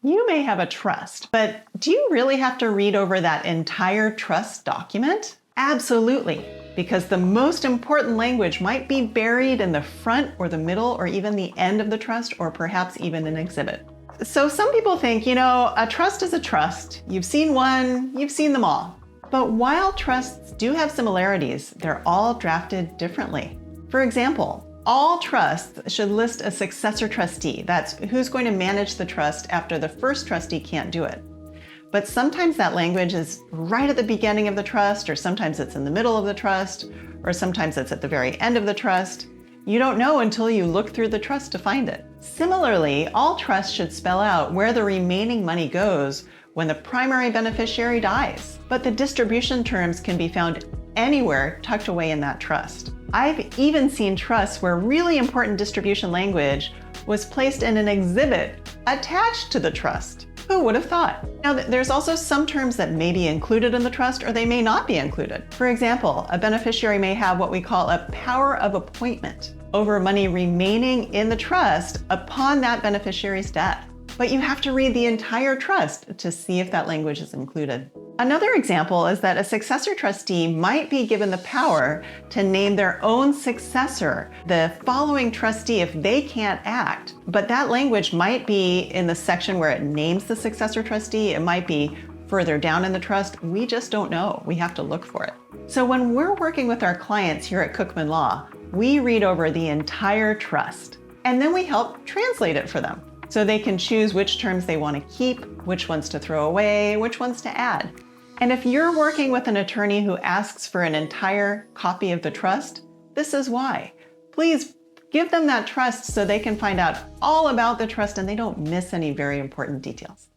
You may have a trust, but do you really have to read over that entire trust document? Absolutely, because the most important language might be buried in the front or the middle or even the end of the trust, or perhaps even an exhibit. So some people think, a trust is a trust. You've seen one, you've seen them all. But while trusts do have similarities, they're all drafted differently. For example, all trusts should list a successor trustee. That's who's going to manage the trust after the first trustee can't do it. But sometimes that language is right at the beginning of the trust, or sometimes it's in the middle of the trust, or sometimes it's at the very end of the trust. You don't know until you look through the trust to find it. Similarly, all trusts should spell out where the remaining money goes when the primary beneficiary dies. But the distribution terms can be found anywhere tucked away in that trust. I've even seen trusts where really important distribution language was placed in an exhibit attached to the trust. Who would have thought? Now, there's also some terms that may be included in the trust or they may not be included. For example, a beneficiary may have what we call a power of appointment over money remaining in the trust upon that beneficiary's death. But you have to read the entire trust to see if that language is included. Another example is that a successor trustee might be given the power to name their own successor, the following trustee, if they can't act. But that language might be in the section where it names the successor trustee. It might be further down in the trust. We just don't know. We have to look for it. So when we're working with our clients here at Cookman Law, we read over the entire trust, and then we help translate it for them, so they can choose which terms they want to keep, which ones to throw away, which ones to add. And if you're working with an attorney who asks for an entire copy of the trust, this is why. Please give them that trust so they can find out all about the trust and they don't miss any very important details.